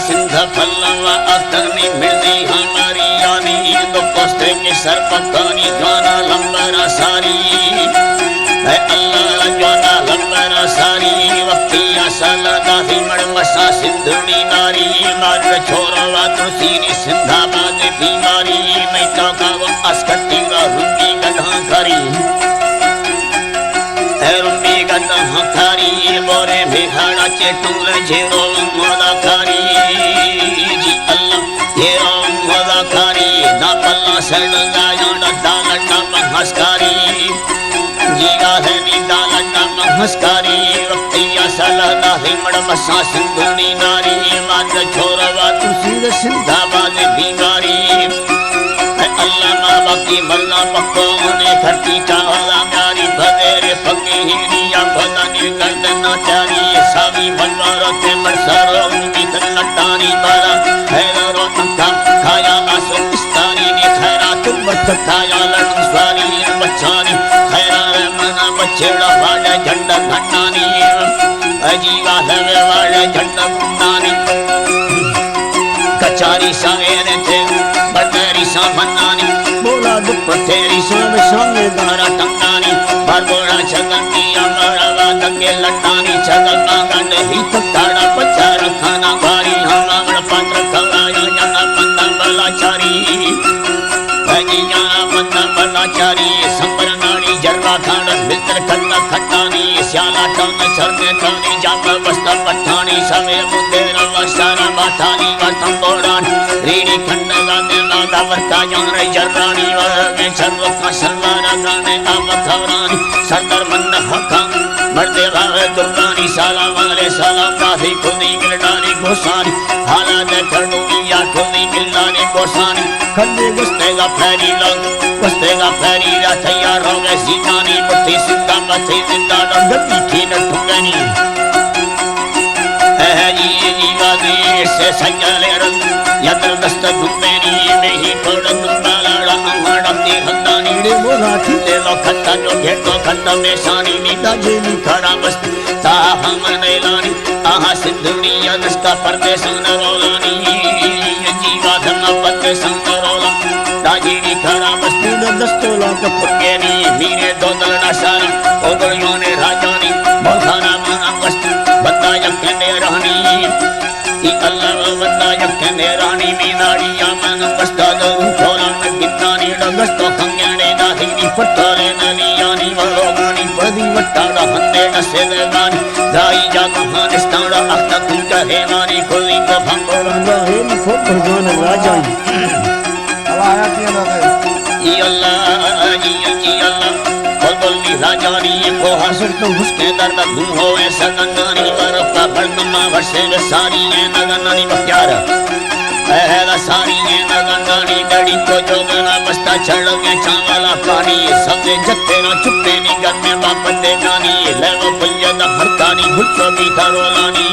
सिंध फलवा अतनी मिर्दी हमारी यानी तो कोस्ते के सर पकानी ज्वाना लंबरा सारी है अल्लाह ज्वाना लंबरा सारी वक्तिया साला दाही मड़मसा सिंधुनी नारी मार छोरवा तुसीनी सिंधाबाद बीमारी मैं चौका वो अस्कटी वा रुंगी गधा करी रुंगी गधा खारी बोरे भिखाड़ा चेटूल झेरो मोदा खारी जी अल्लाह ये मोदा खारी ना पल्ला सड़गा याना दालना महस्कारी जीगा है नी दालना महस्कारी वक्तिया सलादा है मड़मसा सिंधुनी नारी मार छोरवा तुसीर सिंधाबाद बीमारी अल्लाह माँ बाकी मल्ला पक्को ने खर्ची चावला प्यारी भदेरे पगी हिरिया भदानी गर्दना चारी सावी बनवारो ते मरसारो उनकी नटानी बाला हैरो तंका खाया आसो इस्तारी ने खैरा तुम बच्चाया लड़वारी बच्चानी खैरा मना बच्चेड़ा वाले झंडा घटानी अजीवा है वाले झंडा घटानी कचारी सावेरे थे बटेरी सामनानी बोला दुख तेरी सोम सोमे दारा टंगानी बारबोड़ा छगंदी अमरवा दंगे लटानी छगल मांगन ही तकाड़ा पचार खाना भारी हम अमर पात्र खवाया जाना बंदा बलाचारी भजी जाना बंदा बलाचारी संबर नानी जरवा खान मित्र खन्ना खटानी श्याला टन छरने थानी जामा बस्ता पठानी समय मुद्दे रवा सारा बाठानी वतन बोड़ान रीड़ी खंड गाने मादा वर्ता जान जररानी वे सर्व का सलवारा गाने आम खवरानी सरदार मंद हका मर्दे भावे दुर्गानी साला वाले साला काफी खुदी गिरडानी गोसानी हाला दे खड़ूनी या खुदी गिरडानी गोसानी खंडे गुस्तेगा फैरी रा तैयार हो गए सीतानी मुट्ठी सिंधा मथी जिंदा डंगती थी न ठुंगनी जी से संजले रंग यत्र दस्त घुमेनी में ही थोड़ा दुबाला अमड़ती हंदानी रे बोला ठिले लो खत्ता जो घेटो खत्ता में सानी नीता जेनी खड़ा बस्त ता हम नैलानी आहा सिंधुनी यदस्का परदेश न रोलानी जीवा धर्म पत्ते संग रोला दाजीनी खड़ा बस्त न दस्तोला का पुर्गेनी मीरे दो दलना सारा ओगलियों ने राजानी बोखाना माना बस्त बता यकने रहनी अल्लाह वंदा यकने रानी मीनाड़ी यामन बस्ता दो छोरान गितानी डगस्तो खंगने दाहिनी पट्टाले नलियानी वलोगानी पदी वट्टाड़ा हंदे नसेले गानी दाई जा कहानिस्ताड़ा अख्ता कुंका हेमानी खुली को भंगोरंगा हेम को भगवान राजाई अल्लाह आया किया अल्लाह बोली राजानी को हासिल तो उसके दर्द धूम होए सगनानी बरफा भड़कमा वर्षे में सारी है नगनानी बख्यार पहला सारी है नगनानी डड़ी को जोगना बस्ता चढ़ोगे चावला पानी सबसे जत्ते ना चुप्पे नी घर में बापते गानी लेवो पुल्यदा हरतानी हुच्चो भी धरोलानी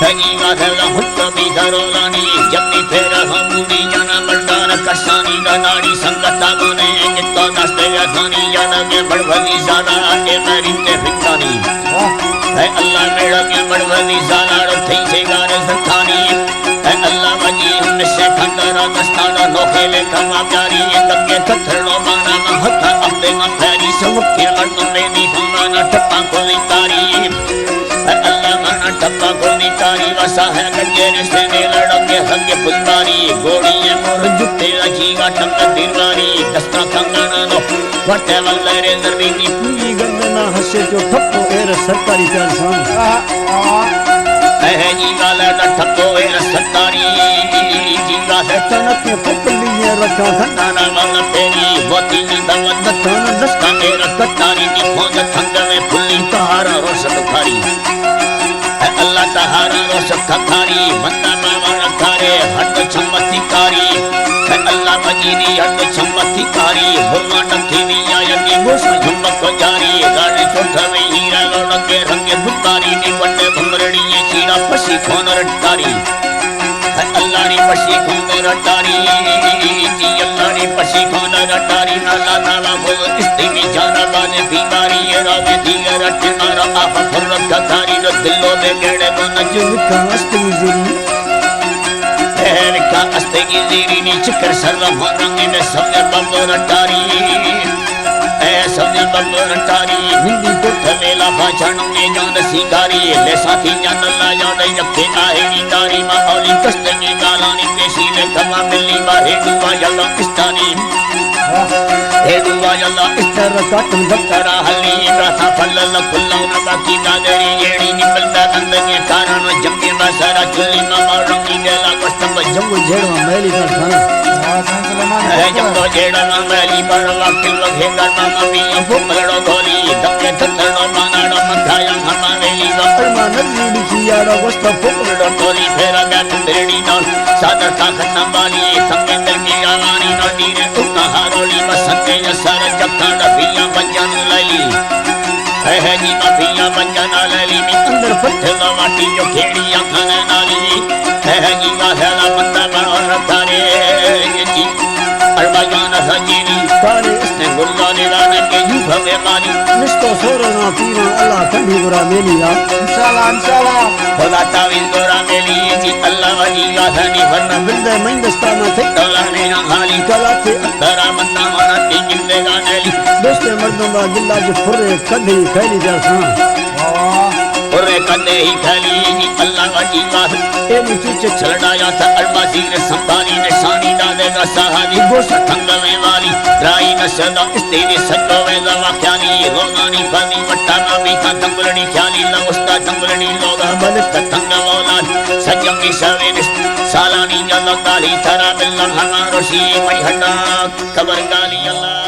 धनी वाधला हुच्चो भी धरोलानी जबनी फेरा हमूनी जाना मर्दान कशानी गनाड़ी संगता बने जितो दस्ते व्याधानी जाना के बड़वली ज़ाला आके मेरी ते फिकानी है अल्लाह मेरा के बड़वली ज़ाला रथी से गाने सखानी है अल्लाह वजी हम से खंडरा दस्ताना नोखेले कमा प्यारी तके थथड़ो माना महता अपने मफेरी सबके मर्द में दी हमारा टप्पा को लितारी अल्लाह माना टप्पा को लितारी वसा है गंजेर से ने लड़के हंगे पुलवारी गोड़ी है मोर जुटे अजीवा टंग दिलवारी दस्ता खंगना नो वटे वल्लेरे जमीनी पूरी गंदना हसे जो ठप्पो एर सरकारी जान है जीवा लड़ा ठप्पो एर सरकारी जीवा है तनक के पपली ये रखा खंडाना वाला पेरी बोती नी दवत तन दस्ता एर कटारी नी खोज खंग में फुल्ली तारा रोशत खारी अल्लाह तहारा रोशत खारी बंदा मावा खारे हट चमत्कारी अल्लाह मजीनी हट चमत्कारी भुरमा डंकी नी आयनी गोस झुमक जारी गाड़ी छोटा में हीरा लोड़ के रंगे बुतारी नी वटे भंगरड़ी ये चीड़ा पसी खोन रटारी अल्लाह नी पसी खोन रटारी जी अल्लाह जानी पसी खाना रटारी नाला नाला बोल इस्तीमी जाना बाने बीमारी ये रावे दिया रटे मारा आफा फुर्रत कथारी न दिलों में गेड़े को नजर का अस्ती ज़िरी का अस्ते की ज़िरी नी चिकर सर्व भांगे में समझ बंदो रटारी समझ बंदो रटारी हिंदी को थमेला भाषण में जान सिंगारी ले साथी जान ला याद यक्के आहेरी तारी मा औली कस्तनी गालानी पेशी ले कमा मिली बाहे दुआ यल्ला इस्तानी हे दुआ यल्ला इस्तर काटन तरा हली राथा फल्ल फुल्ला न बाकी नादरी येड़ी निपलता कंदने कारण जम्मे बसरा चुली मामा रंगी गेला कस्तम जंगो झेड़वा मैली का खाना जंगो झेड़वा मैली पर वाकिल वगे करना मम्मी फुमड़ो गोली दक्के तत्तनो मानाडो मखाया हमा वेली अरमा नज़ी लिखी यारा वस्ता फुमड़ो गोली फेरा मैं तुंदरेडी न सादर ताकत न बाली संगे दिल की आवानी न नीरे उतना हारोली बसंते यसर जक्का डबिया बंजन लली है जी मफिया बंजन लली में अंदर पत्थर वाटी जो खेड़ियां खाने नाली है जी वाला बंदा बनो रतारे जी अरबाजान सजीनी तारे ने गुल्ला ने लाने के यूं भवे मानी निस्तो सोरना पीना अल्लाह कंधी बुरा मेलिया इंशाल्लाह खुदा तावीज़ गोरा मेली जी अल्लाह वजी गाथनी वरना बिल्दे महिंदस्ताना थे तोलाने हाली कला थे दरा मन्ना माना तीन जिंदगानेली दोस्ते मर्दों का गिल्ला जो फुर्रे कधी खैली जैसा फुर्रे कदे ही खैली जी अल्लाह वजी गाथ ए मुचुचे छलड़ाया था अलबाजीर संभाली निशानी डालेगा सहानी गोश थंगवे वाली राई न सदा इस्तेरी सतो वे दवा ख्याली रोगानी फनी वट्टा नामी था तंगलनी ख्याली लवस्ता तंगलनी लोगा बलत थंगवोला सजंगी सवेन सालानी जल्ला गाली थरा बिल्ला हमारो शी मई हटा कबर गाली अल्लाह